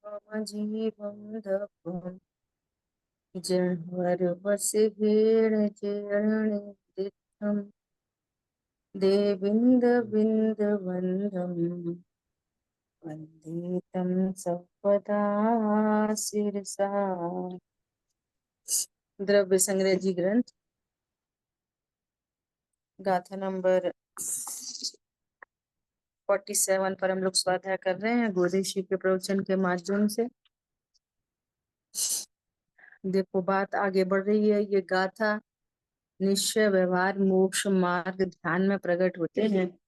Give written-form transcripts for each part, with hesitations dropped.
मम जीवं दत्वं जह्वरवसुभिर्जेर्णिदिद्धं देवीन्दविन्दवन्दं वन्दे तं सर्वदा शिरसा। द्रव्य संग्रह जी ग्रंथ गाथा नंबर 47 पर हम लोग स्वाध्याय कर रहे हैं गोदे शिव के प्रवचन के माध्यम से। देखो बात आगे बढ़ रही है। ये गाथा निश्चय व्यवहार मोक्ष मार्ग ध्यान में प्रकट होते हैं,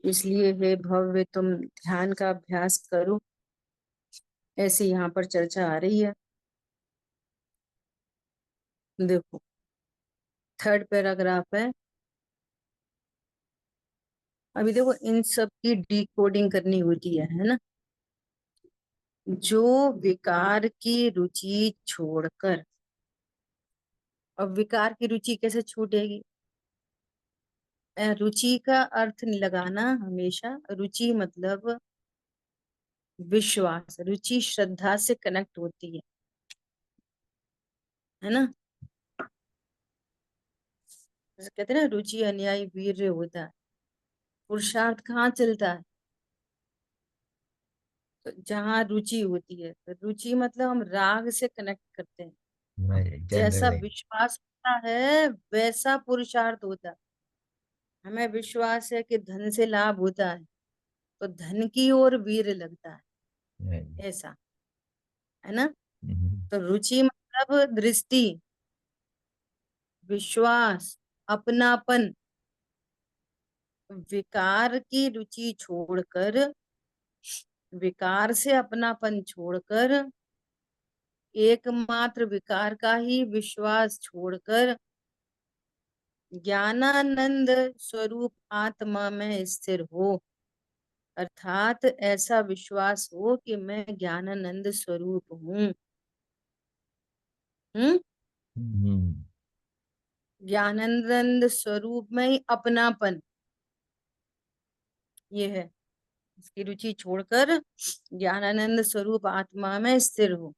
इसलिए हे भव्य तुम ध्यान का अभ्यास करो, ऐसी यहाँ पर चर्चा आ रही है। देखो थर्ड पैराग्राफ है। अभी देखो इन सब की डिकोडिंग करनी होती है ना। जो विकार की रुचि छोड़कर, अब विकार की रुचि कैसे छूटेगी? रुचि का अर्थ नहीं लगाना हमेशा। रुचि मतलब विश्वास, रुचि श्रद्धा से कनेक्ट होती है ना। जैसे कहते हैं ना, रुचि अनुयायी वीर्य होता है। पुरुषार्थ कहाँ चलता है? तो जहाँ रुचि होती है। तो रुचि मतलब हम राग से कनेक्ट करते हैं। जैसा जनरल विश्वास होता है वैसा पुरुषार्थ होता है। हमें विश्वास है कि धन से लाभ होता है, तो धन की ओर वीर लगता है, ऐसा है ना। तो रुचि मतलब दृष्टि, विश्वास, अपनापन। विकार की रुचि छोड़कर, विकार से अपनापन छोड़कर, एकमात्र विकार का ही विश्वास छोड़कर ज्ञानानंद स्वरूप आत्मा में स्थिर हो। अर्थात ऐसा विश्वास हो कि मैं ज्ञानानंद स्वरूप हूँ। ज्ञानानंद स्वरूप में ही अपनापन, ये है। इसकी रुचि छोड़कर ज्ञानानंद स्वरूप आत्मा में स्थिर हो।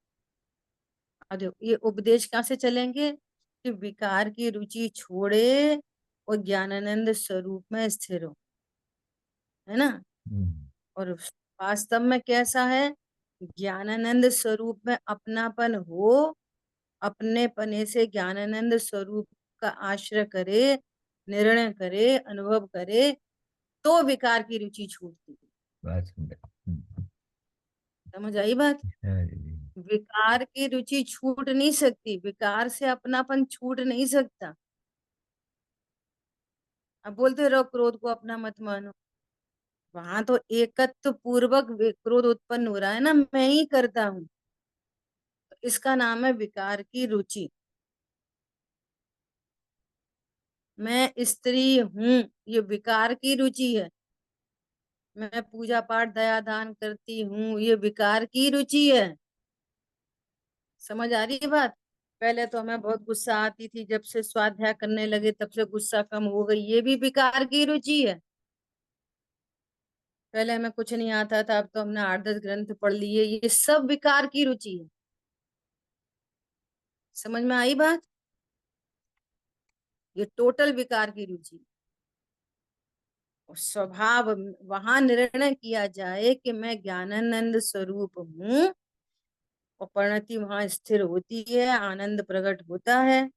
और देखो ये उपदेश कहाँ से चलेंगे कि विकार की रुचि छोड़े और ज्ञानानंद स्वरूप में स्थिर हो, है ना। और वास्तव में कैसा है? ज्ञानानंद स्वरूप में अपनापन हो, अपने पने से ज्ञानानंद स्वरूप का आश्रय करे, निर्णय करे, अनुभव करे, तो विकार की रुचि छूटती है। बात सुंदर। समझ आई बात? विकार की रुचि छूट नहीं सकती, विकार से अपनापन छूट नहीं सकता। अब बोलते रहो क्रोध को अपना मत मानो, वहां तो एकत्व पूर्वक क्रोध उत्पन्न हो रहा है ना, मैं ही करता हूं। तो इसका नाम है विकार की रुचि। मैं स्त्री हूं, ये विकार की रुचि है। मैं पूजा पाठ दया दान करती हूँ, ये विकार की रुचि है। समझ आ रही है बात? पहले तो हमें बहुत गुस्सा आती थी, जब से स्वाध्याय करने लगे तब से गुस्सा कम हो गई, ये भी विकार की रुचि है। पहले हमें कुछ नहीं आता था, अब तो हमने 8-10 ग्रंथ पढ़ लिए, ये सब विकार की रुचि है। समझ में आई बात? ये टोटल विकार की रुचि। और स्वभाव वहां निर्णय किया जाए कि मैं ज्ञानानंद स्वरूप हूँ, और परिणति वहां स्थिर होती है, आनंद प्रकट होता है।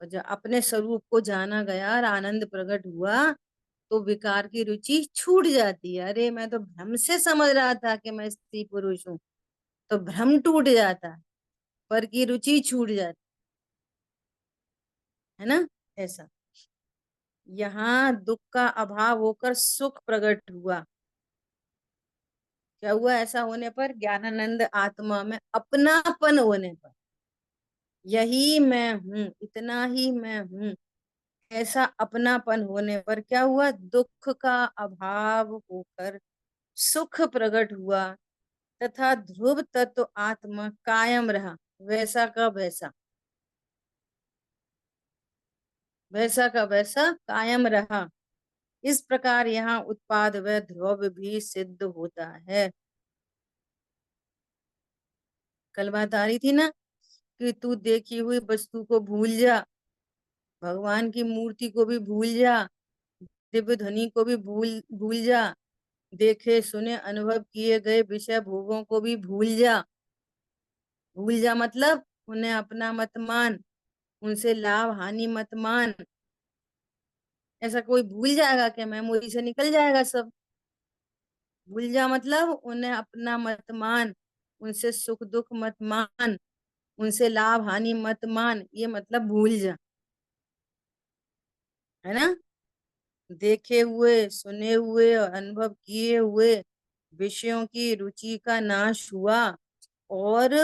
और जब अपने स्वरूप को जाना गया और आनंद प्रकट हुआ, तो विकार की रुचि छूट जाती है। अरे मैं तो भ्रम से समझ रहा था कि मैं स्त्री पुरुष हूँ, तो भ्रम टूट जाता है, पर की रुचि छूट जाती है ना। ऐसा यहाँ दुख का अभाव होकर सुख प्रकट हुआ। क्या हुआ ऐसा होने पर? ज्ञानानंद आत्मा में अपनापन होने पर, यही मैं हूँ, इतना ही मैं हूँ, ऐसा अपनापन होने पर क्या हुआ? दुख का अभाव होकर सुख प्रकट हुआ, तथा ध्रुव तत्व आत्मा कायम रहा, वैसा का वैसा, वैसा का वैसा कायम रहा। इस प्रकार यहाँ उत्पाद व ध्रुव भी सिद्ध होता है। कल बात आ रही थी ना कि तू देखी हुई वस्तु को भूल जा, भगवान की मूर्ति को भी भूल जा, दिव्य ध्वनि को भी भूल भूल जा, देखे सुने अनुभव किए गए विषय भोगों को भी भूल जा। भूल जा मतलब उन्हें अपना मत मान, उनसे लाभ हानि मत मान। ऐसा कोई भूल जाएगा क्या? मेमोरी से निकल जाएगा सब। भूल जा मतलब उन्हें अपना मत मान, उनसे सुख दुख मत मान, उनसे लाभ हानि मत मान, ये मतलब भूल जा, है ना। देखे हुए सुने हुए और अनुभव किए हुए विषयों की रुचि का नाश हुआ, और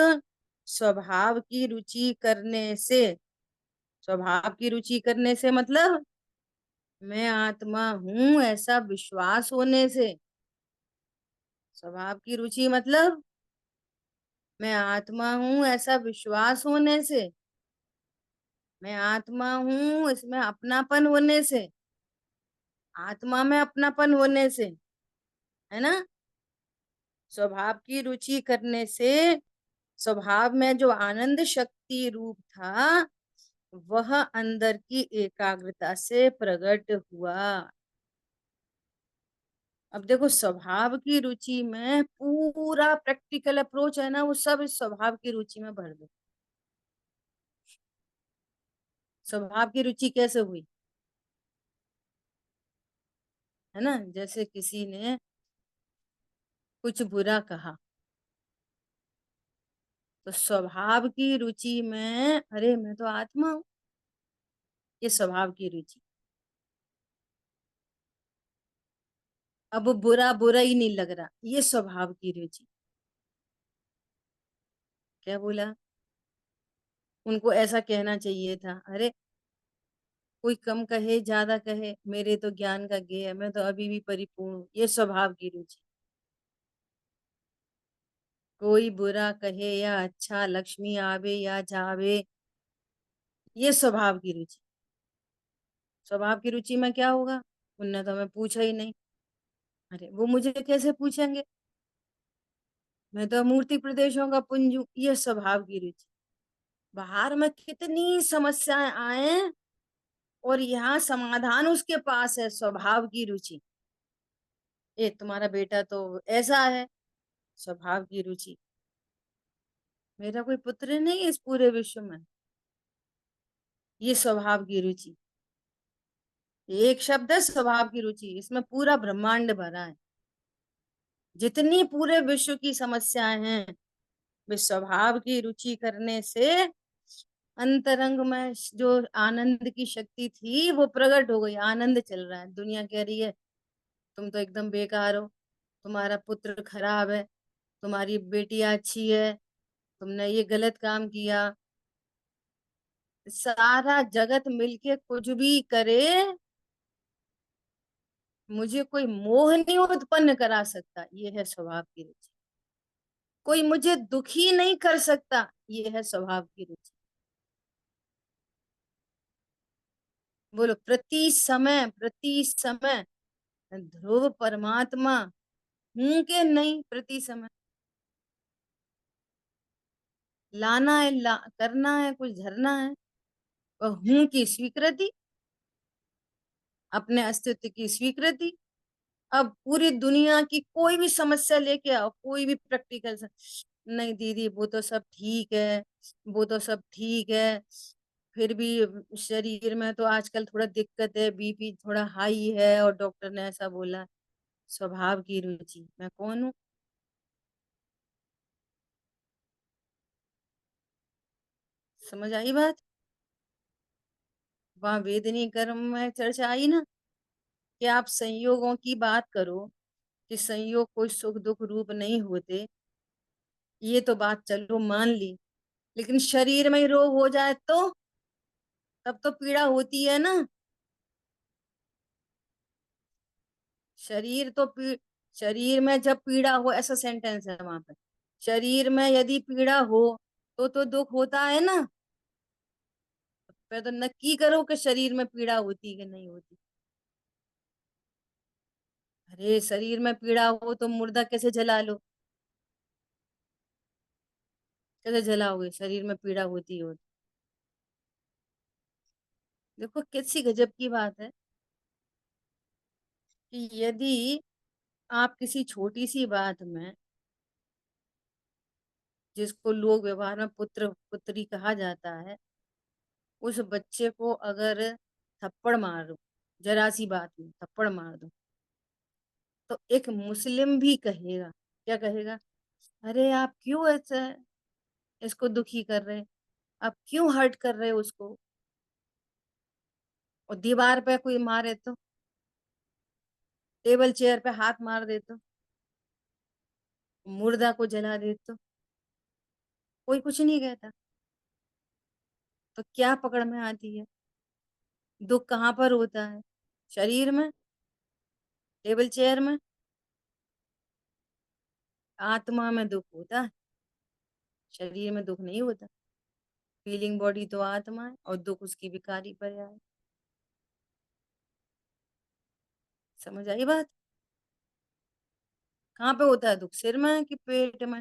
स्वभाव की रुचि करने से, स्वभाव की रुचि करने से मतलब मैं आत्मा हूं ऐसा विश्वास होने से। स्वभाव की रुचि मतलब मैं आत्मा हूं ऐसा विश्वास होने से, मैं आत्मा हूं इसमें अपनापन होने से, आत्मा में अपनापन होने से, है ना। स्वभाव की रुचि करने से स्वभाव में जो आनंद शक्ति रूप था वह अंदर की एकाग्रता से प्रकट हुआ। अब देखो स्वभाव की रुचि में पूरा प्रैक्टिकल अप्रोच है ना, वो सब इस स्वभाव की रुचि में भर दो। स्वभाव की रुचि कैसे हुई, है ना। जैसे किसी ने कुछ बुरा कहा, तो स्वभाव की रुचि में अरे मैं तो आत्मा हूँ, ये स्वभाव की रुचि। अब बुरा बुरा ही नहीं लग रहा, ये स्वभाव की रुचि। क्या बोला, उनको ऐसा कहना चाहिए था, अरे कोई कम कहे ज्यादा कहे मेरे तो ज्ञान का गेय है, मैं तो अभी भी परिपूर्ण हूँ, ये स्वभाव की रुचि। कोई बुरा कहे या अच्छा, लक्ष्मी आवे या जावे, ये स्वभाव की रुचि। स्वभाव की रुचि में क्या होगा, उनने तो हमें पूछा ही नहीं, अरे वो मुझे कैसे पूछेंगे, मैं तो मूर्ति प्रदेशों का पुंज हूं, ये स्वभाव की रुचि। बाहर में कितनी समस्याएं आए और यहाँ समाधान उसके पास है, स्वभाव की रुचि। ये तुम्हारा बेटा तो ऐसा है, स्वभाव की रुचि। मेरा कोई पुत्र नहीं है इस पूरे विश्व में, ये स्वभाव की रुचि। एक शब्द है स्वभाव की रुचि, इसमें पूरा ब्रह्मांड भरा है। जितनी पूरे विश्व की समस्याएं हैं वे स्वभाव की रुचि करने से अंतरंग में जो आनंद की शक्ति थी वो प्रकट हो गई। आनंद चल रहा है, दुनिया कह रही है तुम तो एकदम बेकार हो, तुम्हारा पुत्र खराब है, तुम्हारी बेटी अच्छी है, तुमने ये गलत काम किया। सारा जगत मिलके कुछ भी करे, मुझे कोई मोह नहीं उत्पन्न करा सकता, ये है स्वभाव की रुचि। कोई मुझे दुखी नहीं कर सकता, ये है स्वभाव की रुचि। बोलो, प्रति समय ध्रुव परमात्मा हूं के नहीं, प्रति समय लाना है, करना है, कुछ धरना है, और हूं की स्वीकृति, अपने अस्तित्व की स्वीकृति। अब पूरी दुनिया की कोई भी समस्या लेके आओ, कोई भी प्रैक्टिकल, नहीं दीदी वो तो सब ठीक है, वो तो सब ठीक है, फिर भी शरीर में तो आजकल थोड़ा दिक्कत है, बीपी थोड़ा हाई है और डॉक्टर ने ऐसा बोला। स्वभाव की रुचि, मैं कौन हूँ? समझ आई बात। वहां वेदनी कर्म में चर्चा आई ना कि आप संयोगों की बात करो कि संयोग कोई सुख दुख रूप नहीं होते, ये तो बात चलो मान ली, लेकिन शरीर में ही रोग हो जाए तो तब तो पीड़ा होती है ना। शरीर तो शरीर में जब पीड़ा हो, ऐसा सेंटेंस है वहां पे, शरीर में यदि पीड़ा हो तो दुख होता है ना। फिर तो नक्की करो कि शरीर में पीड़ा होती कि नहीं होती। अरे शरीर में पीड़ा हो तो मुर्दा कैसे जला लो, कैसे जलाओगे, शरीर में पीड़ा होती हो। देखो कैसी गजब की बात है कि यदि आप किसी छोटी सी बात में, जिसको लोग व्यवहार में पुत्र पुत्री कहा जाता है, उस बच्चे को अगर थप्पड़ मार दो, जरा सी बात में थप्पड़ मार दो, तो एक मुस्लिम भी कहेगा, क्या कहेगा, अरे आप क्यों ऐसा इसको दुखी कर रहे, आप क्यों हर्ट कर रहे हो उसको। और दीवार पे कोई मारे तो, टेबल चेयर पे हाथ मार दे तो, मुर्दा को जला दे तो कोई कुछ नहीं कहता। तो क्या पकड़ में आती है, दुख कहाँ पर होता है, शरीर में, टेबल चेयर में। आत्मा में दुख होता है, शरीर में दुख नहीं होता। फीलिंग बॉडी तो आत्मा है और दुख उसकी विकारी पर्याय है। समझ आई बात। कहाँ पे होता है दुख, सिर में कि पेट में।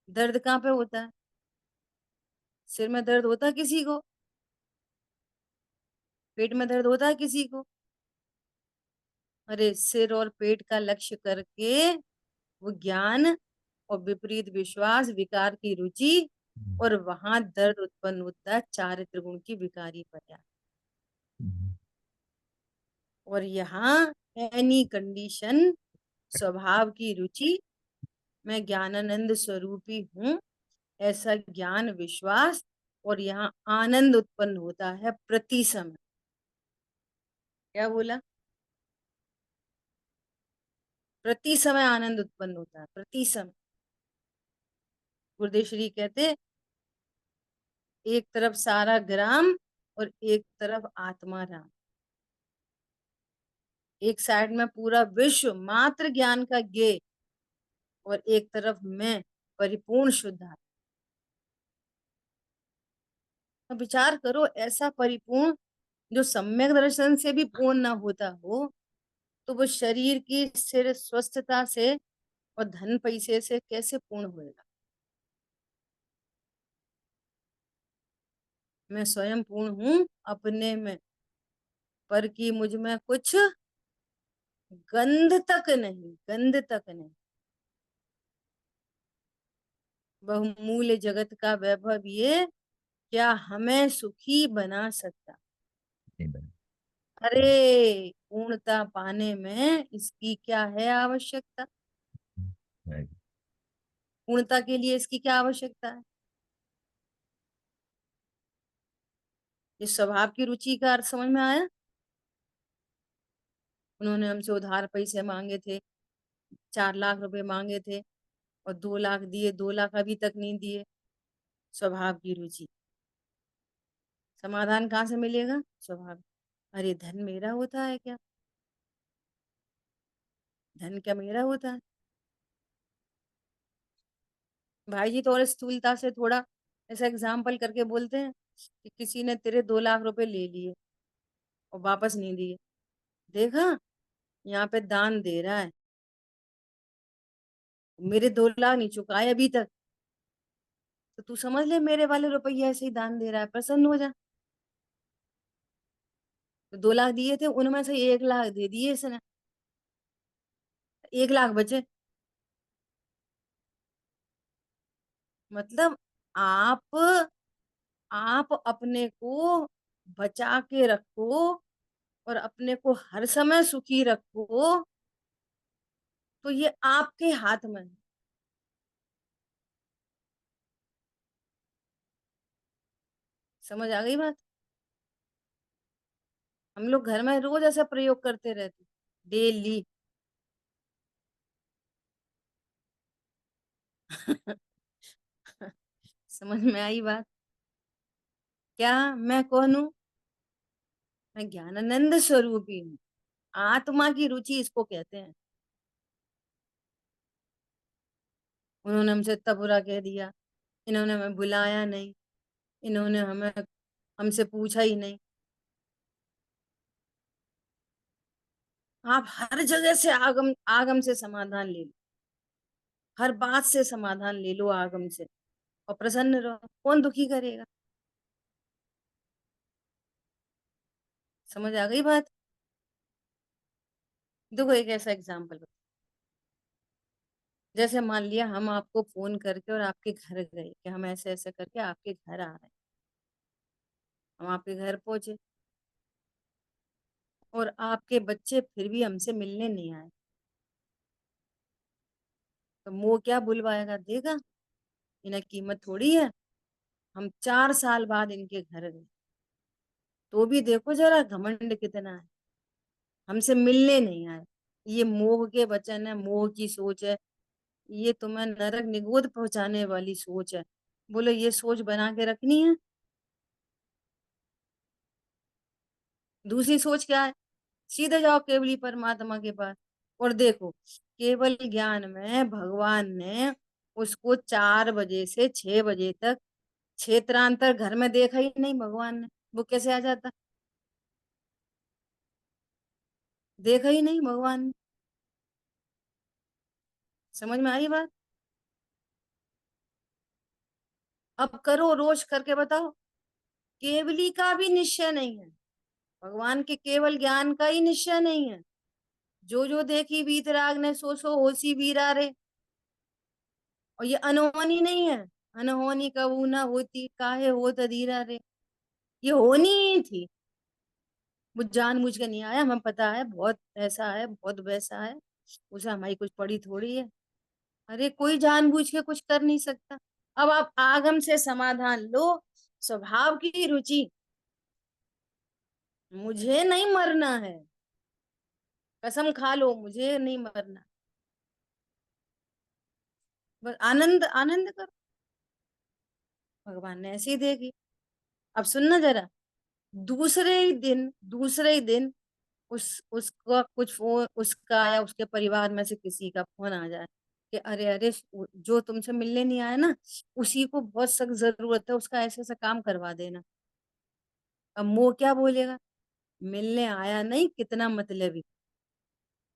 दर्द कहाँ पे होता है, सिर में दर्द होता है किसी को, पेट में दर्द होता है किसी को। अरे सिर और पेट का लक्ष्य करके वो ज्ञान और विपरीत विश्वास, विकार की रुचि, हम्म, और वहां दर्द उत्पन्न होता है चारित्र गुण की विकारी पर्याय। हम्म, और यहाँ एनी कंडीशन, स्वभाव की रुचि, मैं ज्ञानानंद स्वरूपी हूँ, ऐसा ज्ञान विश्वास, और यहाँ आनंद उत्पन्न होता है प्रति समय। क्या बोला, प्रति समय आनंद उत्पन्न होता है, प्रति समय। गुरुदेव श्री कहते, एक तरफ सारा ग्राम और एक तरफ आत्मा राम। एक साइड में पूरा विश्व मात्र ज्ञान का ज्ञेय, और एक तरफ मैं परिपूर्ण शुद्ध आत्मा। अब विचार करो, ऐसा परिपूर्ण जो सम्यक दर्शन से भी पूर्ण न होता हो, तो वो शरीर की स्थिर स्वस्थता से और धन पैसे से कैसे पूर्ण होएगा। मैं स्वयं पूर्ण हूँ अपने में, पर कि मुझ में कुछ गंध तक नहीं, गंध तक नहीं। बहुमूल्य जगत का वैभव ये क्या हमें सुखी बना सकता। नहीं बना। अरे पूर्णता पाने में इसकी क्या है आवश्यकता, राइट। पूर्णता के लिए इसकी क्या आवश्यकता है। इस स्वभाव की रुचि का अर्थ समझ में आया। उन्होंने हमसे उधार पैसे मांगे थे, 4 लाख रुपए मांगे थे, और 2 लाख दिए, 2 लाख अभी तक नहीं दिए। स्वभाव की रुचि। समाधान कहाँ से मिलेगा, स्वभाव। अरे धन मेरा होता है क्या, धन क्या मेरा होता है। भाई जी तो और स्थूलता से थोड़ा ऐसा एग्जाम्पल करके बोलते हैं कि किसी ने तेरे 2 लाख रुपए ले लिए और वापस नहीं दिए, देखा यहाँ पे दान दे रहा है, मेरे 2 लाख नहीं चुकाए अभी तक, तो तू समझ ले मेरे वाले रुपये ऐसे ही दान दे रहा है, प्रसन्न हो जा। तो 2 लाख दिए थे, उनमें से 1 लाख दे दिए इसने, 1 लाख बचे। मतलब आप आप अपने को बचा के रखो और अपने को हर समय सुखी रखो, तो ये आपके हाथ में है। समझ आ गई बात। हम लोग घर में रोज ऐसा प्रयोग करते रहते, डेली। समझ में आई बात। क्या मैं कौन हूं, मैं ज्ञानानंद स्वरूपी हूँ। आत्मा की रुचि इसको कहते हैं। उन्होंने हमसे इतना बुरा कह दिया, इन्होंने हमें बुलाया नहीं, इन्होंने हमें हमसे पूछा ही नहीं। आप हर जगह से आगम आगम से समाधान ले लो, हर बात से समाधान ले लो आगम से। और प्रसन्न रहो। कौन दुखी करेगा? समझ आ गई बात? देखो एक ऐसा एग्जाम्पल, जैसे मान लिया हम आपको फोन करके और आपके घर गए कि हम ऐसे ऐसे करके आपके घर आ रहे हैं। हम आपके घर पहुंचे और आपके बच्चे फिर भी हमसे मिलने नहीं आए, तो वो क्या बुलवाएगा? देगा? इन्हें कीमत थोड़ी है। हम 4 साल बाद इनके घर गए, तो भी देखो जरा घमंड कितना है, हमसे मिलने नहीं आए। ये मोह के वचन है, मोह की सोच है। ये तुम्हें नरक निगोद पहुंचाने वाली सोच है। बोलो ये सोच बना के रखनी है? दूसरी सोच क्या है? सीधे जाओ केवली परमात्मा के पास और देखो, केवल ज्ञान में भगवान ने उसको 4 बजे से 6 बजे तक क्षेत्रांतर घर में देखा ही नहीं भगवान ने। वो कैसे आ जाता? देखा ही नहीं भगवान ने। समझ में आई बात? अब करो रोज करके बताओ। केवली का भी निश्चय नहीं है, भगवान के केवल ज्ञान का ही निश्चय नहीं है। जो जो देखी वीतराग ने सो सो होसी वीरा रे। और ये अनहोनी नहीं है। अनहोनी कबू ना होती काहे होत धीरा रे। ये होनी ही थी। वो जानबूझ के नहीं आया, हमें पता है बहुत ऐसा है बहुत वैसा है, उसे हमारी कुछ पड़ी थोड़ी है। अरे कोई जानबूझ के कुछ कर नहीं सकता। अब आप आगम से समाधान लो। स्वभाव की रुचि, मुझे नहीं मरना है। कसम खा लो मुझे नहीं मरना। बस आनंद आनंद करो, भगवान ने ऐसे ही देगी। अब सुनना जरा, दूसरे ही दिन उसका कुछ फोन, उसका या उसके परिवार में से किसी का फोन आ जाए कि अरे अरे, जो तुमसे मिलने नहीं आया ना, उसी को बहुत सख्त जरूरत है, उसका ऐसा ऐसा काम करवा देना। अब वो क्या बोलेगा? मिलने आया नहीं, कितना मतलबी,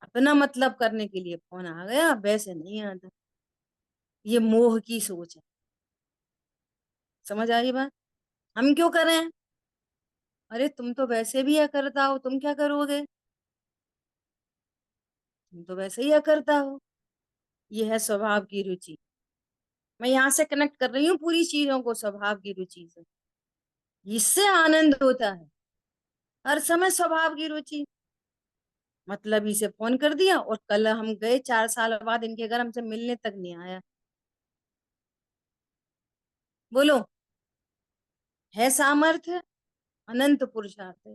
अपना मतलब करने के लिए फोन आ गया, वैसे नहीं आता। ये मोह की सोच है। समझ आ रही बात? हम क्यों करें? अरे तुम तो वैसे भी यह करता हो, तुम क्या करोगे? तुम तो वैसे ही यह करता हो। ये है स्वभाव की रुचि। मैं यहाँ से कनेक्ट कर रही हूँ पूरी चीजों को स्वभाव की रुचि से। इससे आनंद होता है। हर समय स्वभाव की रुचि, मतलब इसे फोन कर दिया और कल हम गए 4 साल बाद इनके घर, हमसे मिलने तक नहीं आया। बोलो, है सामर्थ्य, अनंत पुरुषार्थ है।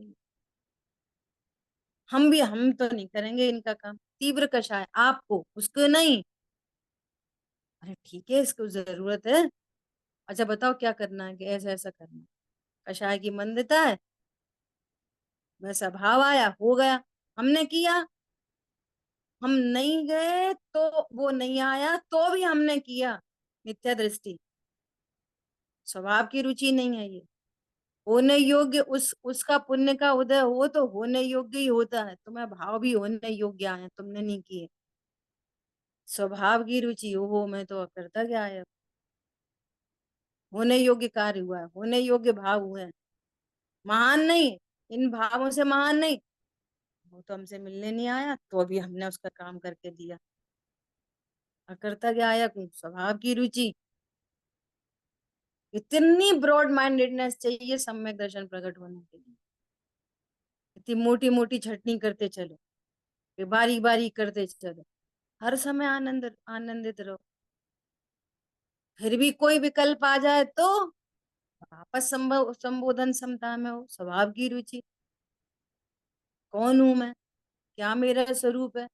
हम तो नहीं करेंगे इनका काम। तीव्र कषाय आपको, उसको नहीं। अरे ठीक है, इसको जरूरत है। अच्छा बताओ क्या करना है, कि ऐसा ऐसा करना है। कषाय की मंदता है, वैसा भाव आया, हो गया, हमने किया। हम नहीं गए तो वो नहीं आया, तो भी हमने किया। मिथ्या दृष्टि, स्वभाव की रुचि नहीं है ये। होने योग्य उसका पुण्य का उदय हो तो होने योग्य ही होता है। तुम्हें भाव भी होने योग्य आए, तुमने नहीं किए। स्वभाव की रुचि हो, मैं तो करता क्या है। होने योग्य कार्य हुआ है, होने योग्य भाव हुए हैं। महान नहीं, इन भावों से महान नहीं। वो तो हमसे मिलने नहीं आया, तो अभी हमने उसका काम करके दिया। करता क्या आया, स्वभाव की रुचि। इतनी ब्रॉड माइंडेडनेस चाहिए सम्यक दर्शन प्रकट होने के लिए। इतनी मोटी मोटी छटनी करते चलो, फिर बारी बारी करते चलो। हर समय आनंदित रहो। फिर भी कोई विकल्प आ जाए तो वापस संबोधन समता में हो। स्वभाव की रुचि, कौन हूं मैं, क्या मेरा स्वरूप है,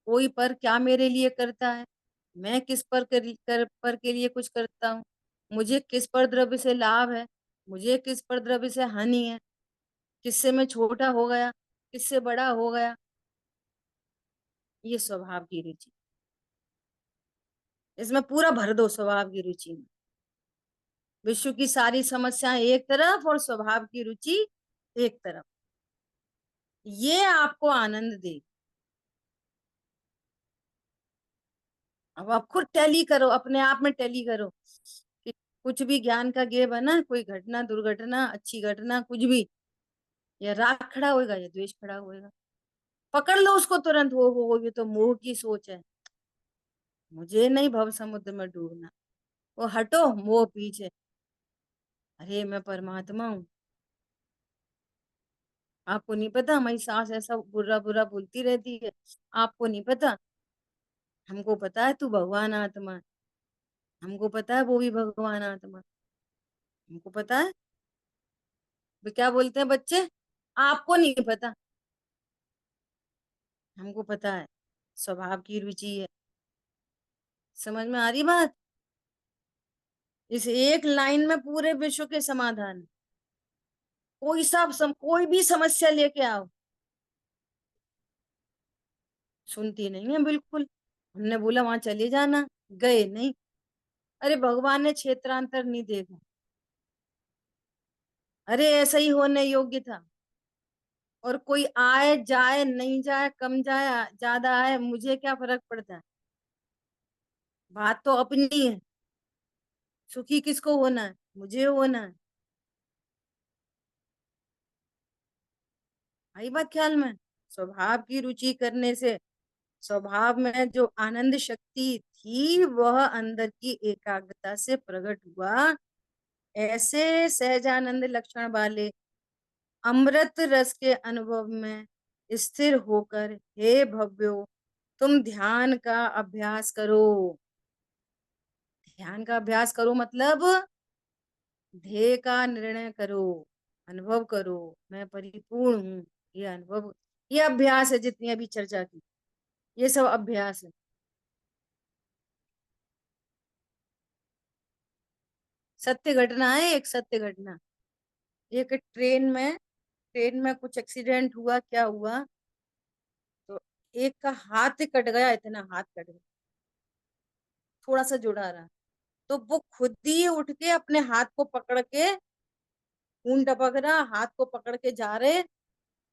कोई पर क्या मेरे लिए करता है, मैं किस पर के लिए कुछ करता हूँ, मुझे किस पर द्रव्य से लाभ है, मुझे किस पर द्रव्य से हानि है, किससे मैं छोटा हो गया, किससे बड़ा हो गया। ये स्वभाव की रुचि, इसमें पूरा भर दो स्वभाव की रुचि में। विश्व की सारी समस्याएं एक तरफ और स्वभाव की रुचि एक तरफ। ये आपको आनंद दे। अब आप खुद टैली करो, अपने आप में टैली करो कि कुछ भी ज्ञान का गे बना, कोई घटना दुर्घटना अच्छी घटना कुछ भी, या राग खड़ा होएगा या द्वेष खड़ा होएगा, पकड़ लो उसको तुरंत। वो ये तो मोह की सोच है, मुझे नहीं भव समुद्र में डूबना। वो हटो, मोह पीछे। अरे मैं परमात्मा हूँ। आपको नहीं पता हमारी सास ऐसा बुरा बुरा बोलती रहती है, आपको नहीं पता। हमको पता है तू भगवान आत्मा है, हमको पता है वो भी भगवान आत्मा, हमको पता है। वे क्या बोलते हैं बच्चे, आपको नहीं पता, हमको पता है। स्वभाव की रुचि है। समझ में आ रही बात? इस एक लाइन में पूरे विश्व के समाधान। कोई भी समस्या लेके आओ, सुनती नहीं है बिल्कुल। हमने बोला वहां चले जाना, गए नहीं। अरे भगवान ने क्षेत्रांतर नहीं देखा, अरे ऐसा ही होने योग्य था। और कोई आए जाए नहीं जाए, कम जाए ज्यादा आए, मुझे क्या फर्क पड़ता है। बात तो अपनी है। सुखी किसको होना है, मुझे होना है। आई बात ख्याल में? स्वभाव की रुचि करने से स्वभाव में जो आनंद शक्ति थी वह अंदर की एकाग्रता से प्रकट हुआ। ऐसे सहजानंद लक्षण वाले अमृत रस के अनुभव में स्थिर होकर, हे भव्यो, तुम ध्यान का अभ्यास करो। ध्यान का अभ्यास करो मतलब ध्येय का निर्णय करो, अनुभव करो, मैं परिपूर्ण हूँ। ये अनुभव, ये अभ्यास है जितनी अभी चर्चा की, ये सब अभ्यास है। सत्य घटना है, एक सत्य घटना। एक ट्रेन में कुछ एक्सीडेंट हुआ, क्या हुआ, तो एक का हाथ कट गया, इतना हाथ कट गया, थोड़ा सा जुड़ा रहा। तो वो खुद ही उठ के अपने हाथ को पकड़ के, खून टपक रहा, हाथ को पकड़ के जा रहे।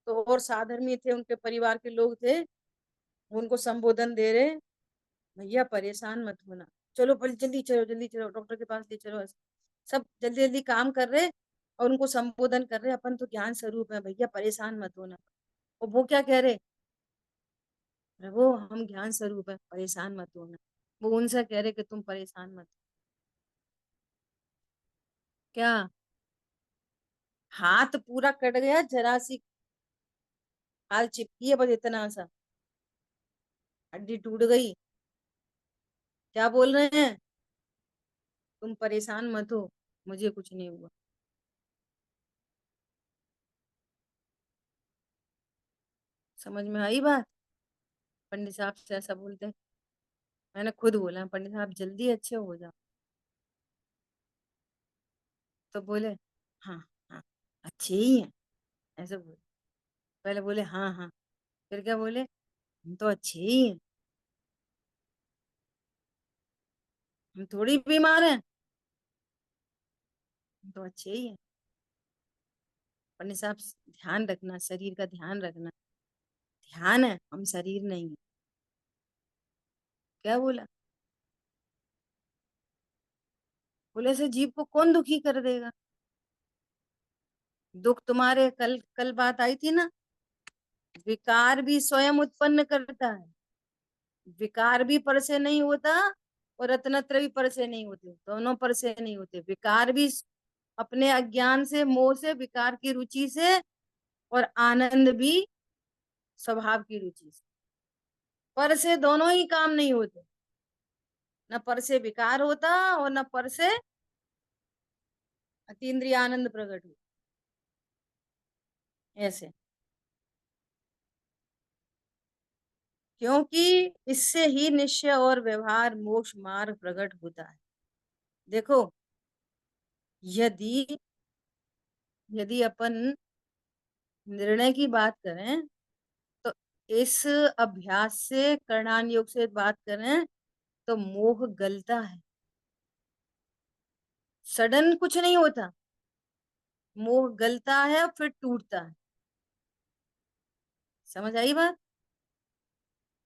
तो और साधर्मी थे, उनके परिवार के लोग थे, वो उनको संबोधन दे रहे, भैया परेशान मत होना, चलो जल्दी चलो, जल्दी चलो, डॉक्टर के पास ले चलो, ऐसे सब जल्दी जल्दी काम कर रहे। और उनको संबोधन कर रहे, अपन तो ज्ञान स्वरूप है भैया, परेशान मत होना। और वो क्या कह रहे, प्रभु हम ज्ञान स्वरूप है, परेशान मत होना। वो उनसे कह रहे कि तुम परेशान मत। क्या, हाथ पूरा कट गया, जरा सी खाल चिपकी है बस, इतना सा, हड्डी टूट गई। क्या बोल रहे हैं, तुम परेशान मत हो, मुझे कुछ नहीं हुआ। समझ में आई बात? पंडित साहब से ऐसा बोलते हैं, मैंने खुद बोला पंडित साहब जल्दी अच्छे हो जाओ। तो बोले हाँ, हाँ अच्छे ही हैं, ऐसे बोले। पहले बोले हाँ हाँ, फिर क्या बोले, हम तो अच्छे ही हैं, हम थोड़ी बीमार हैं, हम तो अच्छे ही हैं। पंडित साहब ध्यान रखना, शरीर का ध्यान रखना, ध्यान है, हम शरीर नहीं है। क्या बोला, बोले से जीव को कौन दुखी कर देगा। दुख तुम्हारे, कल कल बात आई थी ना, विकार भी स्वयं उत्पन्न करता है। विकार भी पर से नहीं होता, और रत्नत्र भी पर से नहीं होते, दोनों पर से नहीं होते। विकार भी अपने अज्ञान से, मोह से, विकार की रुचि से, और आनंद भी स्वभाव की रुचि से। पर से दोनों ही काम नहीं होते, न पर से विकार होता और न पर से अतीन्द्रिय आनंद प्रकट हो। ऐसे, क्योंकि इससे ही निश्चय और व्यवहार मोक्ष मार्ग प्रकट होता है। देखो, यदि यदि अपन निर्णय की बात करें, तो इस अभ्यास से, करणान योग से बात करें, तो मोह गलता है, सडन कुछ नहीं होता। मोह गलता है और फिर टूटता है। समझ आई बात?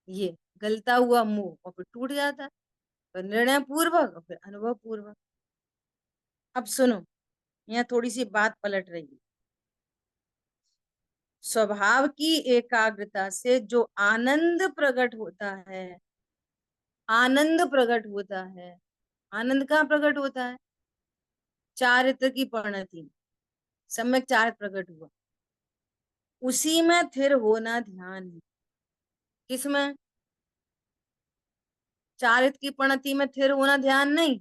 ये गलता हुआ मोह और फिर टूट जाता है, तो निर्णय पूर्वक और फिर अनुभव पूर्वक। अब सुनो, यहाँ थोड़ी सी बात पलट रही है। स्वभाव की एकाग्रता से जो आनंद प्रकट होता है, आनंद प्रकट होता है, आनंद कहाँ प्रकट होता है? चारित्र की परिणति में, सम्यक चारित्र प्रकट हुआ, उसी में स्थिर होना ध्यान है। किसमें? चारित्र की परिणति में स्थिर होना ध्यान नहीं,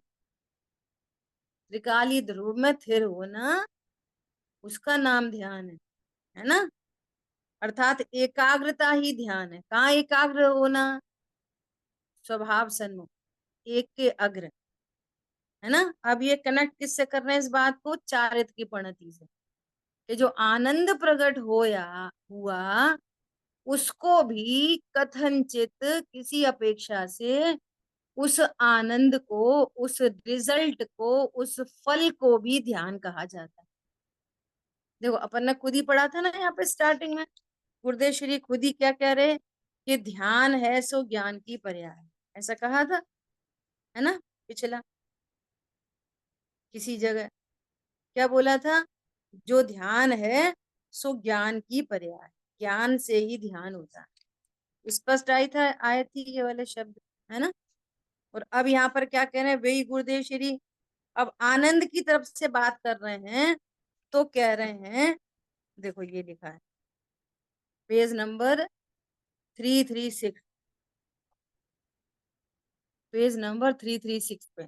त्रिकाली ध्रुव में स्थिर होना, उसका नाम ध्यान है ना? अर्थात एकाग्रता ही ध्यान है। कहाँ एकाग्र होना? स्वभाव सन्मुख, एक के अग्र, है ना? अब ये कनेक्ट किससे कर रहे हैं इस बात को? चारित्र की परिणति से। ये जो आनंद प्रकट होया हुआ, उसको भी कथनचित किसी अपेक्षा से, उस आनंद को, उस रिजल्ट को, उस फल को भी ध्यान कहा जाता है। देखो, अपन ने खुद ही पढ़ा था ना यहाँ पे स्टार्टिंग में, गुरुदेव श्री खुद ही क्या कह रहे कि ध्यान है सो ज्ञान की पर्याय, ऐसा कहा था, है ना? पिछला किसी जगह क्या बोला था? जो ध्यान है सो ज्ञान की पर्याय, ज्ञान से ही ध्यान होता है। स्पष्ट आई था, आए थी ये वाले शब्द, है ना? और अब यहाँ पर क्या कह रहे हैं वही गुरुदेव श्री, अब आनंद की तरफ से बात कर रहे हैं, तो कह रहे हैं, देखो ये लिखा है पेज नंबर 336, पेज नंबर 336 पे,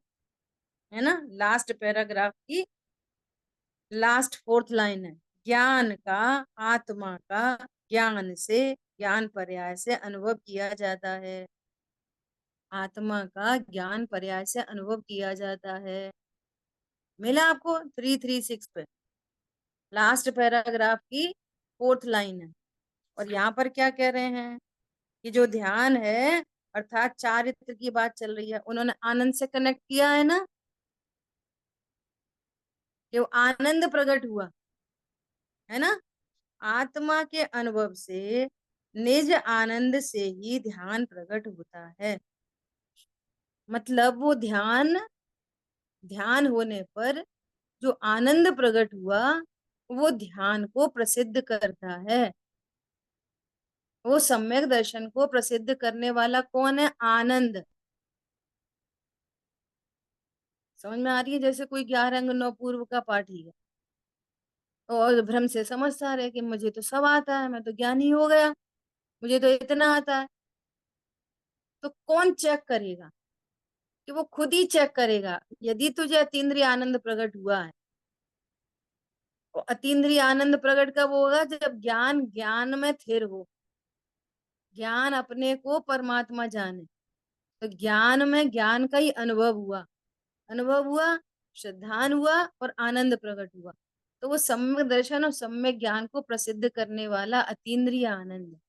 है ना? लास्ट पैराग्राफ की लास्ट फोर्थ लाइन है, ज्ञान का, आत्मा का ज्ञान से, ज्ञान पर्याय से अनुभव किया जाता है। आत्मा का ज्ञान पर्याय से अनुभव किया जाता है। मिला आपको? 336 पे लास्ट पैराग्राफ की फोर्थ लाइन है। और यहाँ पर क्या कह रहे हैं कि जो ध्यान है, अर्थात चारित्र की बात चल रही है, उन्होंने आनंद से कनेक्ट किया है ना, कि वो आनंद प्रकट हुआ, है ना? आत्मा के अनुभव से, निज आनंद से ही ध्यान प्रकट होता है। मतलब वो ध्यान, ध्यान होने पर जो आनंद प्रकट हुआ, वो ध्यान को प्रसिद्ध करता है। वो सम्यक दर्शन को प्रसिद्ध करने वाला कौन है? आनंद। समझ में आ रही है? जैसे कोई 11 अंग 9 पूर्व का पाठी है और भ्रम से समझता रहे कि मुझे तो सब आता है, मैं तो ज्ञानी हो गया, मुझे तो इतना आता है, तो कौन चेक करेगा? कि वो खुद ही चेक करेगा। यदि तुझे अतीन्द्रिय आनंद प्रकट हुआ है, तो अतीन्द्रिय आनंद प्रकट कब होगा? जब ज्ञान ज्ञान में स्थिर हो, ज्ञान अपने को परमात्मा जाने, तो ज्ञान में ज्ञान का ही अनुभव हुआ, अनुभव हुआ, श्रद्धान हुआ और आनंद प्रकट हुआ, तो वो सम्यक दर्शन और सम्यक ज्ञान को प्रसिद्ध करने वाला अतीन्द्रिय आनंद है।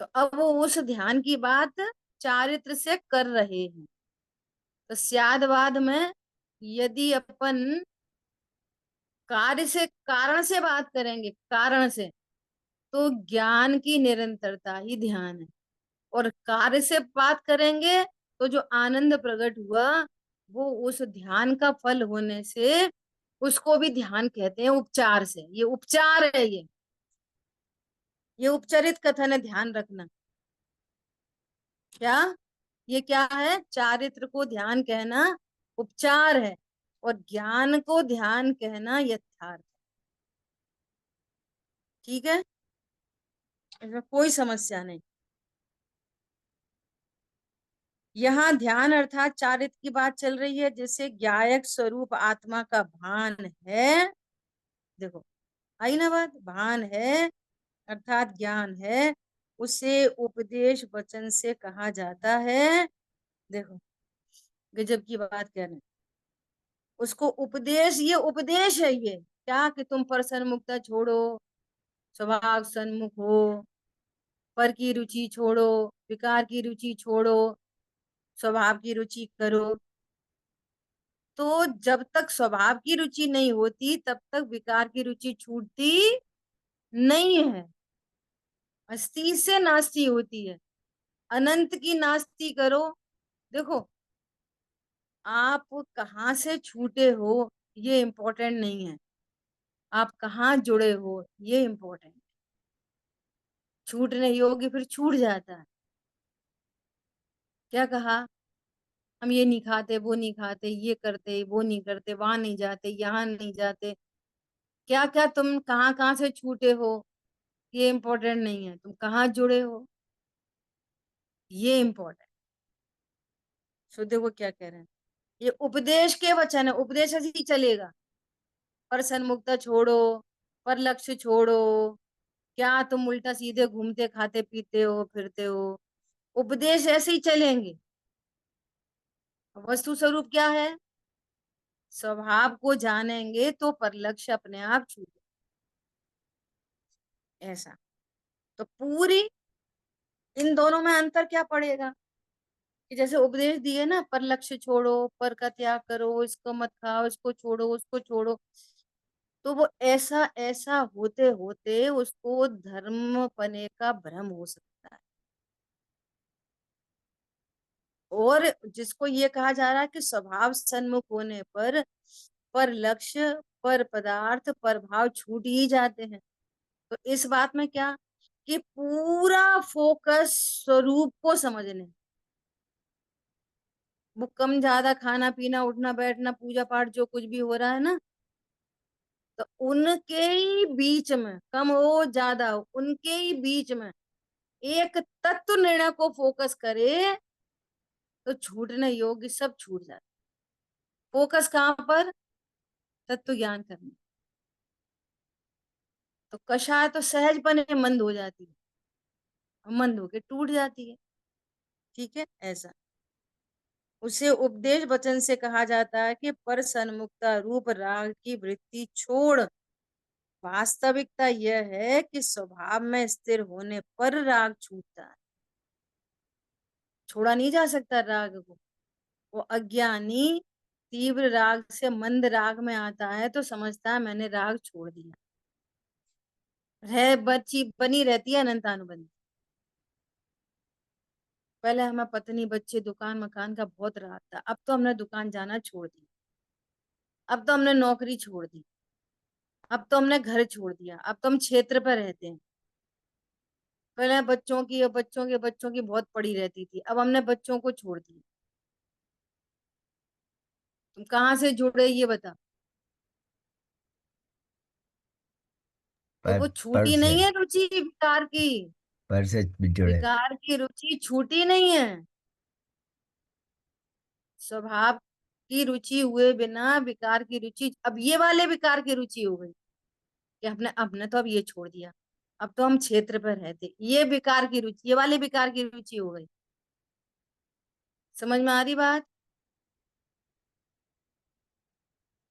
तो अब वो उस ध्यान की बात चारित्र से कर रहे हैं। तो स्यादवाद में यदि अपन कार्य से, कारण से बात करेंगे, कारण से, तो ज्ञान की निरंतरता ही ध्यान है। और कार्य से बात करेंगे तो जो आनंद प्रकट हुआ, वो उस ध्यान का फल होने से उसको भी ध्यान कहते हैं, उपचार से। ये उपचार है, ये उपचारित कथन है, ध्यान रखना। क्या? ये क्या है? चारित्र को ध्यान कहना उपचार है, और ज्ञान को ध्यान कहना यथार्थ। ठीक है, इसमें कोई समस्या नहीं। यहाँ ध्यान अर्थात चारित्र की बात चल रही है, जिससे ज्ञायक स्वरूप आत्मा का भान है। देखो, आई ना बात? भान है अर्थात ज्ञान है, उसे उपदेश वचन से कहा जाता है। देखो, गजब की बात कह रहे हैं। उसको उपदेश, ये उपदेश है, ये क्या कि तुम पर सन्मुखता छोड़ो, स्वभाव सन्मुख हो, पर की रुचि छोड़ो, विकार की रुचि छोड़ो, स्वभाव की रुचि करो। तो जब तक स्वभाव की रुचि नहीं होती, तब तक विकार की रुचि छूटती नहीं है। अस्ति से नास्ति होती है, अनंत की नास्ति करो। देखो, आप कहाँ से छूटे हो ये इम्पोर्टेंट नहीं है, आप कहाँ जुड़े हो ये इम्पोर्टेंट। छूटने योग्य फिर छूट जाता है। क्या कहा? हम ये नहीं खाते, वो नहीं खाते, ये करते, वो नहीं करते, वहां नहीं जाते, यहाँ नहीं जाते। क्या क्या तुम कहाँ कहाँ से छूटे हो ये इम्पोर्टेंट नहीं है, तुम कहाँ जुड़े हो ये इम्पोर्टेंट। सो देखो क्या कह रहे हैं, ये उपदेश के वचन है, उपदेश ऐसे ही चलेगा। पर सन्मुखता छोड़ो, पर लक्ष्य छोड़ो, क्या तुम उल्टा सीधे घूमते खाते पीते हो फिरते हो, उपदेश ऐसे ही चलेंगे। वस्तु स्वरूप क्या है? स्वभाव को जानेंगे तो पर लक्ष्य अपने आप छूटे। ऐसा। तो पूरी इन दोनों में अंतर क्या पड़ेगा कि जैसे उपदेश दिए ना, पर लक्ष्य छोड़ो, पर का त्याग करो, इसको मत खाओ, इसको छोड़ो, उसको छोड़ो, तो वो ऐसा ऐसा होते होते उसको धर्म पने का भ्रम हो सकता है। और जिसको ये कहा जा रहा है कि स्वभाव सन्मुख होने पर लक्ष्य, पर पदार्थ, पर भाव छूट ही जाते हैं। तो इस बात में क्या कि पूरा फोकस स्वरूप को समझने, वो कम ज्यादा खाना पीना उठना बैठना पूजा पाठ जो कुछ भी हो रहा है ना, तो उनके ही बीच में, कम हो ज्यादा हो, उनके ही बीच में एक तत्व निर्णय को फोकस करे तो छूटने योग्य सब छूट जाता। फोकस कहाँ पर? तत्व ज्ञान करने। तो कषाय तो सहजपने मंद हो जाती है, मंद होके टूट जाती है। ठीक है, ऐसा। उसे उपदेश वचन से कहा जाता है कि पर सन्मुखता रूप राग की वृत्ति छोड़। वास्तविकता यह है कि स्वभाव में स्थिर होने पर राग छूटता है। छोड़ा नहीं जा सकता राग को। वो अज्ञानी तीव्र राग से मंद राग में आता है तो समझता है मैंने राग छोड़ दिया, रह बची बनी रहती है अनंतानुबंधी। पहले हमें पत्नी बच्चे दुकान मकान का बहुत राग था, अब तो हमने दुकान जाना छोड़ दिया, अब तो हमने नौकरी छोड़ दी, अब तो हमने घर छोड़ दिया, अब तो हम क्षेत्र पर रहते हैं। पहले बच्चों की बहुत पड़ी रहती थी, अब हमने बच्चों को छोड़ दिया। तुम कहाँ से जुड़े ये बता। तो पर वो पर छूटी से नहीं है रुचि विकार की, पर से भी जुड़े। विकार की रुचि छूटी नहीं है। स्वभाव की रुचि हुए बिना विकार की रुचि, अब ये वाले विकार की रुचि हो गई कि हमने हमने तो अब ये छोड़ दिया, अब तो हम क्षेत्र पर रहते, ये विकार की रुचि, ये वाले विकार की रुचि हो गई। समझ में आ रही बात?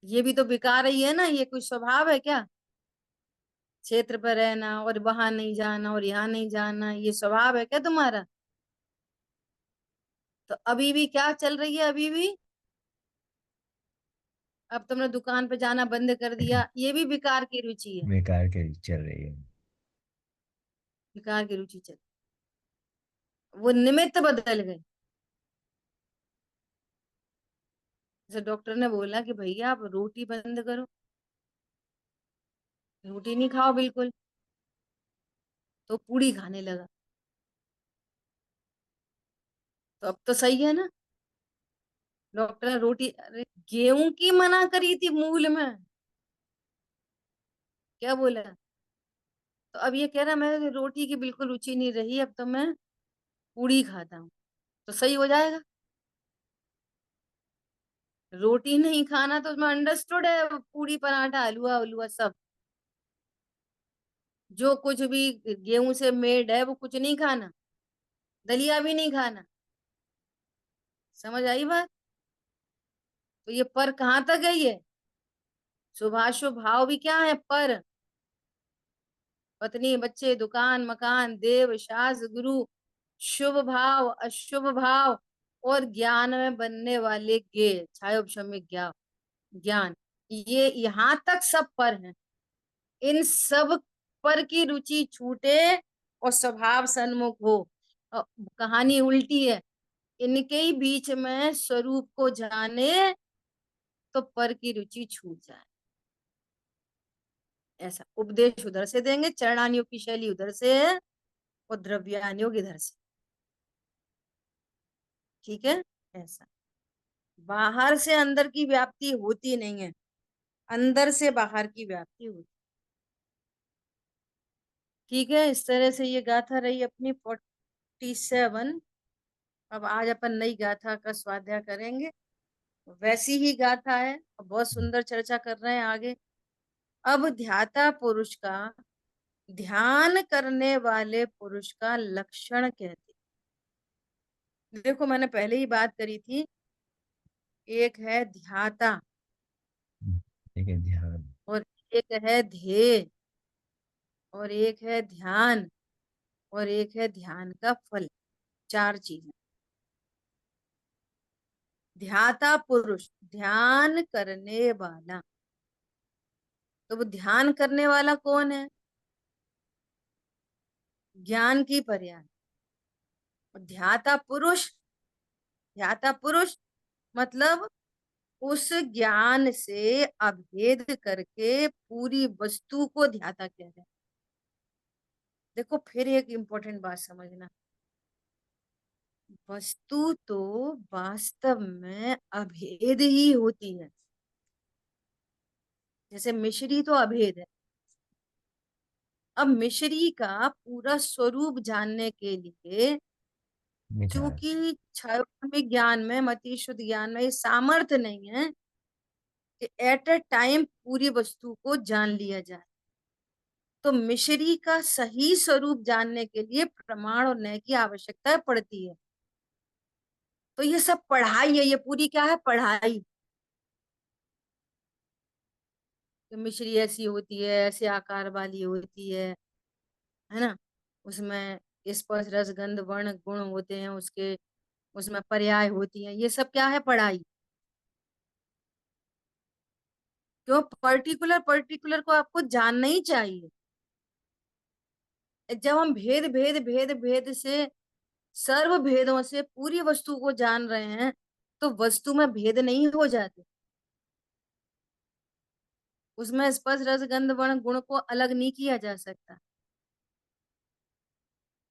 ये भी तो विकार ही है ना, ये कोई स्वभाव है क्या? क्षेत्र पर रहना और वहां नहीं जाना और यहाँ नहीं जाना, ये स्वभाव है क्या तुम्हारा? तो अभी भी क्या चल रही है, अभी भी अब तुमने दुकान पे जाना बंद कर दिया, ये भी विकार की रुचि है। बेकार के चल रही है। विकार की रुचि चल, वो निमित्त बदल गए। जैसे डॉक्टर ने बोला कि भैया आप रोटी बंद करो, रोटी नहीं खाओ बिल्कुल, तो पूड़ी खाने लगा। तो अब तो सही है ना। डॉक्टर ने रोटी, अरे गेहूं की मना करी थी मूल में, क्या बोला? तो अब ये कह रहा मैं रोटी की बिल्कुल रुचि नहीं रही, अब तो मैं पूड़ी खाता हूँ, तो सही हो जाएगा। रोटी नहीं खाना तो उसमें अंडरस्टूड है, पूड़ी पराठा हलवा उलवा सब, जो कुछ भी गेहूं से मेड है वो कुछ नहीं खाना, दलिया भी नहीं खाना। समझ आई बात? तो ये पर कहाँ तक है ये? शुभाशुभ भाव भी क्या है पर? पत्नी बच्चे दुकान मकान देव शास्त्र गुरु, शुभ भाव अशुभ भाव, और ज्ञान में बनने वाले गे छायोपशमिक ज्ञान, ज्ञान, ये यहाँ तक सब पर हैं। इन सब पर की रुचि छूटे और स्वभाव सन्मुख हो। अ, कहानी उल्टी है। इनके ही बीच में स्वरूप को जाने, तो पर की रुचि छूट जाए। ऐसा उपदेश उधर से देंगे, चरणानियों की शैली उधर से है और द्रव्यानियोग इधर से। ठीक है। ऐसा बाहर से अंदर की व्याप्ति होती नहीं है, अंदर से बाहर की व्याप्ति होती। ठीक है। इस तरह से ये गाथा रही अपनी 47। अब आज अपन नई गाथा का स्वाध्याय करेंगे। वैसी ही गाथा है, बहुत सुंदर चर्चा कर रहे हैं आगे। अब ध्याता पुरुष का, ध्यान करने वाले पुरुष का लक्षण कहते। देखो मैंने पहले ही बात करी थी, एक है ध्याता ठीक है, ध्यान। और एक है ध्येय और एक है ध्यान और एक है ध्यान का फल। चार चीजें। ध्याता पुरुष, ध्यान करने वाला। तो वो ध्यान करने वाला कौन है? ज्ञान की पर्याय। और ध्याता पुरुष, ध्याता पुरुष मतलब उस ज्ञान से अभेद करके पूरी वस्तु को ध्याता कह रहे हैं। देखो फिर एक इंपॉर्टेंट बात समझना, वस्तु तो वास्तव में अभेद ही होती है। जैसे मिश्री तो अभेद है। अब मिश्री का पूरा स्वरूप जानने के लिए, मिठास। चूंकि क्षयोग्रामिक ज्ञान में, मति शुद्ध ज्ञान में ये सामर्थ्य नहीं है कि एट अ टाइम पूरी वस्तु को जान लिया जाए। तो मिश्री का सही स्वरूप जानने के लिए प्रमाण और न्याय की आवश्यकता पड़ती है। तो ये सब पढ़ाई है, ये पूरी क्या है? पढ़ाई। तो मिश्री ऐसी होती है, ऐसे आकार वाली होती है ना। उसमें स्पर्श रस गंध वर्ण गुण होते हैं उसके, उसमें पर्याय होती हैं। ये सब क्या है? पढ़ाई। क्यों? पर्टिकुलर पर्टिकुलर को आपको जानना ही चाहिए। जब हम भेद भेद भेद भेद से, सर्व भेदों से पूरी वस्तु को जान रहे हैं, तो वस्तु में भेद नहीं हो जाते। उसमें स्पर्श रस गंध वर्ण गुण को अलग नहीं किया जा सकता।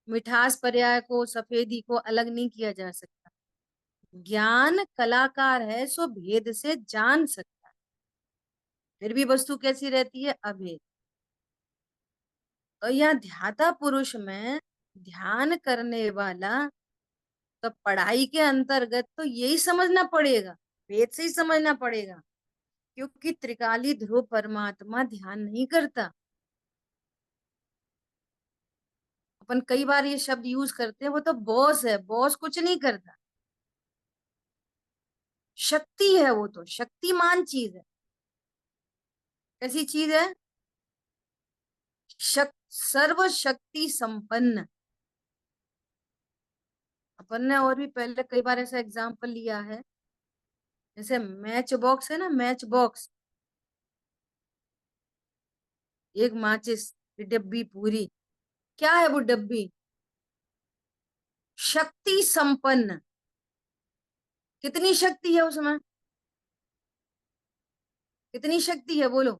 मिठास पर्याय को, सफेदी को अलग नहीं किया जा सकता। ज्ञान कलाकार है, सो भेद से जान सकता है। फिर भी वस्तु कैसी रहती है? अभेद। तो यह ध्याता पुरुष में ध्यान करने वाला, तो पढ़ाई के अंतर्गत तो यही समझना पड़ेगा, वेद से ही समझना पड़ेगा। क्योंकि त्रिकाली ध्रुव परमात्मा ध्यान नहीं करता। अपन कई बार ये शब्द यूज करते हैं, वो तो बॉस है, बॉस कुछ नहीं करता। शक्ति है, वो तो शक्तिमान चीज है। कैसी चीज है? सर्व शक्ति संपन्न। अपन ने और भी पहले कई बार ऐसा एग्जाम्पल लिया है। जैसे मैच बॉक्स है ना, मैच बॉक्स, एक माचिस की डब्बी पूरी, क्या है वो डब्बी? शक्ति संपन्न। कितनी शक्ति है उसमें? कितनी शक्ति है बोलो?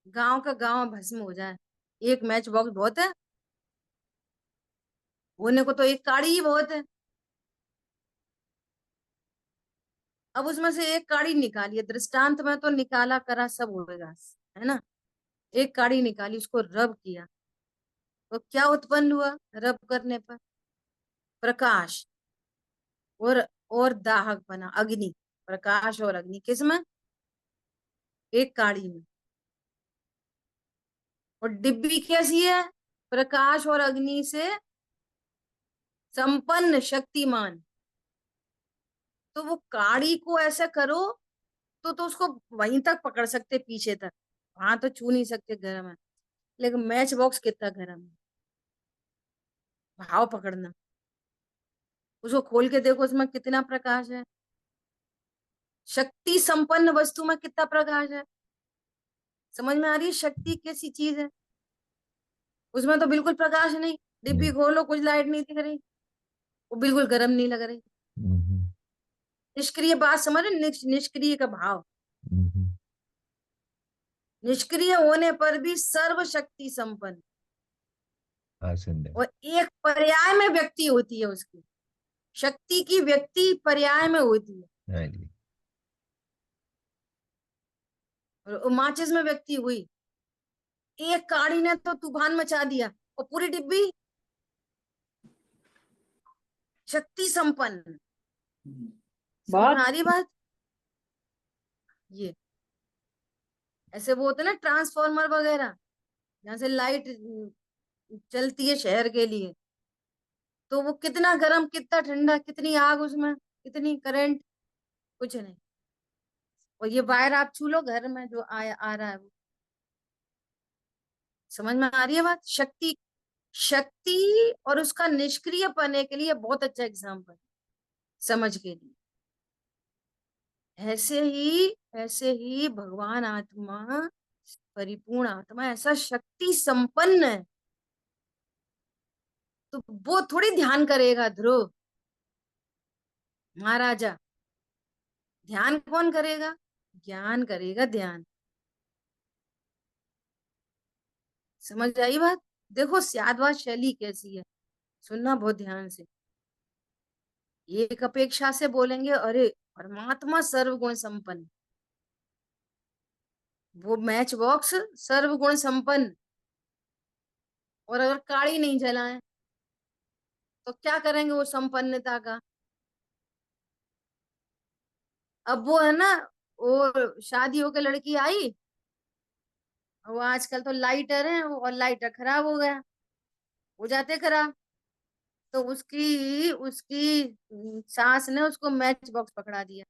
गांव का गांव भस्म हो जाए, एक मैच बॉक्स बहुत है। होने को तो एक काड़ी ही बहुत है। अब उसमें से एक काड़ी निकालिए, दृष्टांत में तो निकाला करा सब होगा, है ना। एक काड़ी निकाली, उसको रब किया, तो क्या उत्पन्न हुआ रब करने पर? प्रकाश। और दाहक बना, अग्नि। प्रकाश और अग्नि किसमें? एक काड़ी में। और डिब्बी कैसी है? प्रकाश और अग्नि से संपन्न, शक्तिमान। तो वो काड़ी को ऐसा करो, तो उसको वहीं तक पकड़ सकते, पीछे तक। वहां तो छू नहीं सकते, गर्म है। लेकिन मैच बॉक्स कितना गर्म है, भाव पकड़ना। उसको खोल के देखो, उसमें कितना प्रकाश है। शक्ति संपन्न वस्तु में कितना प्रकाश है। समझ में आ रही है शक्ति कैसी चीज है? उसमें तो बिल्कुल प्रकाश नहीं। डिब्बी नहीं। खोलो, कुछ लाइट नहीं दिख रही। वो बिल्कुल गर्म नहीं लग रही। हम्म, निष्क्रिय बात समझ रहे, निष्क्रिय का भाव। हम्म, निष्क्रिय होने पर भी सर्वशक्ति संपन्न, आसन है। और एक पर्याय में व्यक्ति होती है उसकी, शक्ति की व्यक्ति पर्याय में होती है। हाँ जी। और माचिस में व्यक्ति हुई, एक काड़ी ने तो तूफान मचा दिया, और पूरी डिब्बी शक्ति संपन्न। समझ में बहुत आ रही बात? ये ऐसे वो होते हैं ना ट्रांसफॉर्मर वगैरह, जहाँ से लाइट चलती है शहर के लिए, तो वो कितना गर्म कितना ठंडा, कितनी आग उसमें, कितनी करंट, कुछ नहीं। और ये वायर आप छू लो घर में जो आया आ रहा है वो, समझ में आ रही है बात? शक्ति, शक्ति और उसका निष्क्रिय पने के लिए बहुत अच्छा एग्जाम्पल समझ के लिए। ऐसे ही भगवान आत्मा, परिपूर्ण आत्मा ऐसा शक्ति संपन्न है, तो वो थोड़ी ध्यान करेगा ध्रुव महाराजा। ध्यान कौन करेगा? ज्ञान करेगा, ध्यान। समझ आई बात? देखो स्याद्वाद शैली कैसी है, सुनना बहुत ध्यान से। एक अपेक्षा से बोलेंगे, अरे परमात्मा सर्वगुण संपन्न, वो मैच बॉक्स सर्वगुण संपन्न, और अगर काड़ी नहीं जलाएं तो क्या करेंगे वो संपन्नता का? अब वो है ना, वो शादी होकर लड़की आई, वो आजकल तो लाइटर है, और लाइटर खराब हो जाते खराब, तो उसकी उसकी सास ने उसको मैच बॉक्स पकड़ा दिया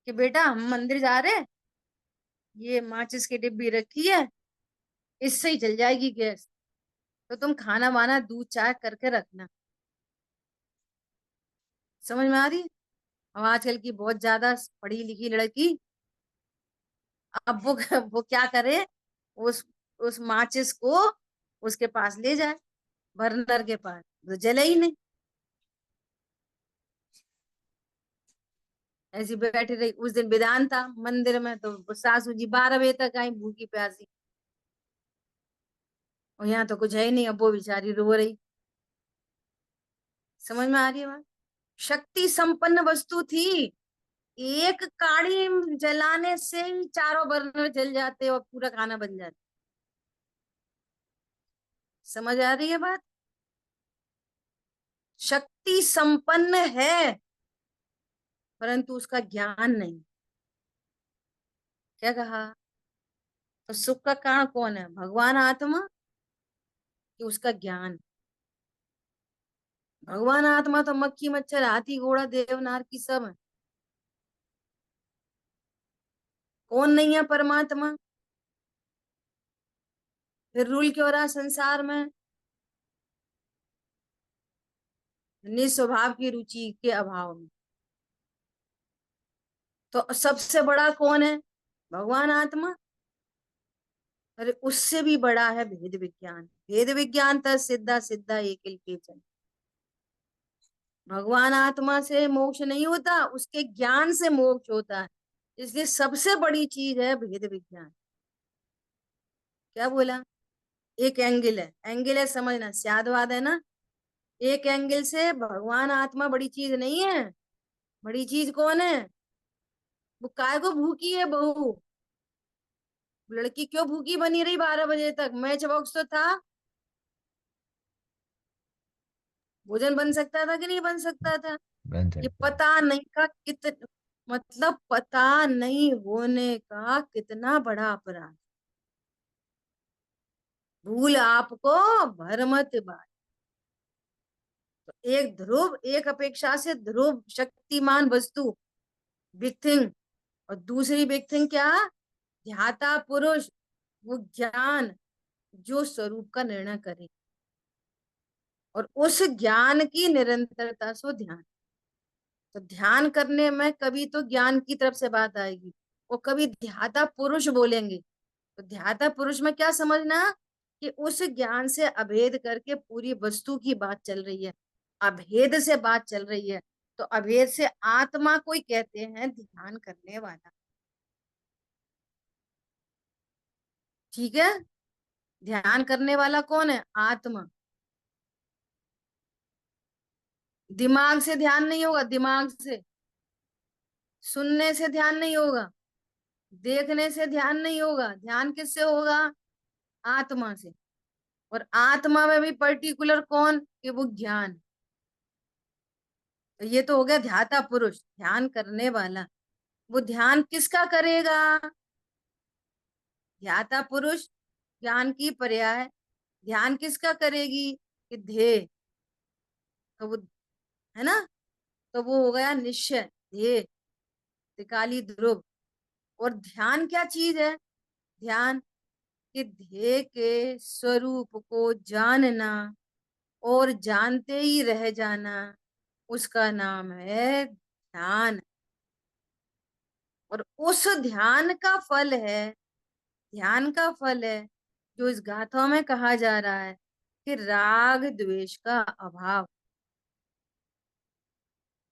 कि बेटा हम मंदिर जा रहे हैं, ये माचिस की डिब्बी रखी है, इससे ही जल जाएगी गैस, तो तुम खाना वाना दूध चाय करके रखना। समझ में आ रही है? अब आजकल की बहुत ज्यादा पढ़ी लिखी लड़की, अब वो वो क्या करे, उस उस माचिस को उसके पास ले जाए, बर्नर के पास, तो जले ही नहीं। ऐसी बैठी रही। उस दिन विधान था मंदिर में, तो सासू जी 12 बजे तक आई भूखी प्यासी, और यहाँ तो कुछ है ही नहीं, अब वो बेचारी रो रही। समझ में आ रही है बात? शक्ति संपन्न वस्तु थी, एक काड़ी जलाने से ही चारों बर्नर जल जाते और पूरा खाना बन जाता। समझ आ रही है बात? शक्ति संपन्न है, परंतु उसका ज्ञान नहीं। क्या कहा? तो सुख का कारण कौन है, भगवान आत्मा कि उसका ज्ञान? भगवान आत्मा तो मक्खी मच्छर हाथी घोड़ा देवनार की सब है। कौन नहीं है परमात्मा? फिर रूल क्यों रहा संसार में? निस्वभाव की रुचि के अभाव में। तो सबसे बड़ा कौन है? भगवान आत्मा। अरे उससे भी बड़ा है भेद विज्ञान। भेद विज्ञान तक सिद्धा सिद्धा एक केचन। भगवान आत्मा से मोक्ष नहीं होता, उसके ज्ञान से मोक्ष होता है। इसलिए सबसे बड़ी चीज है भेद विज्ञान। क्या बोला? एक एंगल है समझना, स्यादवाद है ना। एक एंगल से भगवान आत्मा बड़ी चीज नहीं है। बड़ी चीज कौन है? वो काय को भूखी है बहू, लड़की क्यों भूखी बनी रही 12 बजे तक? मैच बॉक्स तो था, भोजन बन सकता था कि नहीं बन सकता था? बन ये सकता है। पता नहीं का मतलब पता नहीं होने का कितना बड़ा अपराध। भूल आपको भर मत बात। तो एक ध्रुव, एक अपेक्षा से ध्रुव शक्तिमान वस्तु, बिग थिंग, और दूसरी बिग थिंग क्या? ध्याता पुरुष, वो ज्ञान जो स्वरूप का निर्णय करे, और उस ज्ञान की निरंतरता सो ध्यान। तो ध्यान करने में कभी तो ज्ञान की तरफ से बात आएगी, वो कभी ध्याता पुरुष बोलेंगे। तो ध्याता पुरुष में क्या समझना, कि उस ज्ञान से अभेद करके पूरी वस्तु की बात चल रही है। अभेद से बात चल रही है, तो अभेद से आत्मा कोई कहते हैं ध्यान करने वाला। ठीक है, ध्यान करने वाला कौन है? आत्मा। दिमाग से ध्यान नहीं होगा, दिमाग से। सुनने से ध्यान नहीं होगा, देखने से ध्यान नहीं होगा। ध्यान किससे होगा? आत्मा से। और आत्मा में भी पर्टिकुलर कौन? कि वो ज्ञान। तो ये तो हो गया ध्याता पुरुष, ध्यान करने वाला। वो ध्यान किसका करेगा? ध्याता पुरुष ज्ञान की पर्याय। ध्यान किसका करेगी? कि ध्येय। तो वो, है ना, तो वो हो गया निश्चय, ध्येय, त्रिकाली ध्रुव। और ध्यान क्या चीज है? ध्यान कि ध्येय के स्वरूप को जानना और जानते ही रह जाना, उसका नाम है ध्यान। और उस ध्यान का फल है, ध्यान का फल है जो इस गाथा में कहा जा रहा है कि राग द्वेष का अभाव।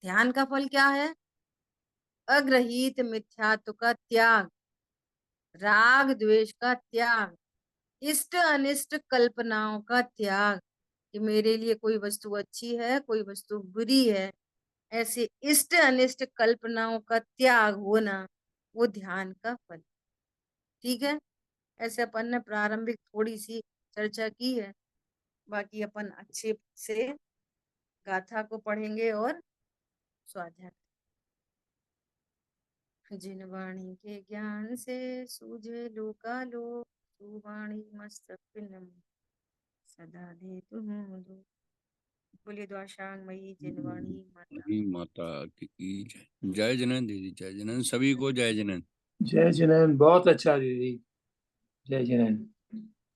ध्यान का फल क्या है? अग्रहित मिथ्यात्व का त्याग, राग द्वेष का त्याग, इष्ट अनिष्ट कल्पनाओं का त्याग, कि मेरे लिए कोई वस्तु अच्छी है, कोई वस्तु बुरी है, ऐसे इष्ट अनिष्ट कल्पनाओं का त्याग होना, वो ध्यान का फल। ठीक है, ऐसे अपन ने प्रारंभिक थोड़ी सी चर्चा की है। बाकी अपन अच्छे से गाथा को पढ़ेंगे और स्वाध्याय। जिन वाणी के ज्ञान से सूझे लोकालोक, सुवाणी मस्तक पिंडम सदा दे तुम दो। बोलिए द्वाशांग मई जिनवाणी माता। वही माता की जय। जय जनन दीदी, जय जनन सभी को, जय जनन। जय जनन। बहुत अच्छा दीदी, जय जनन।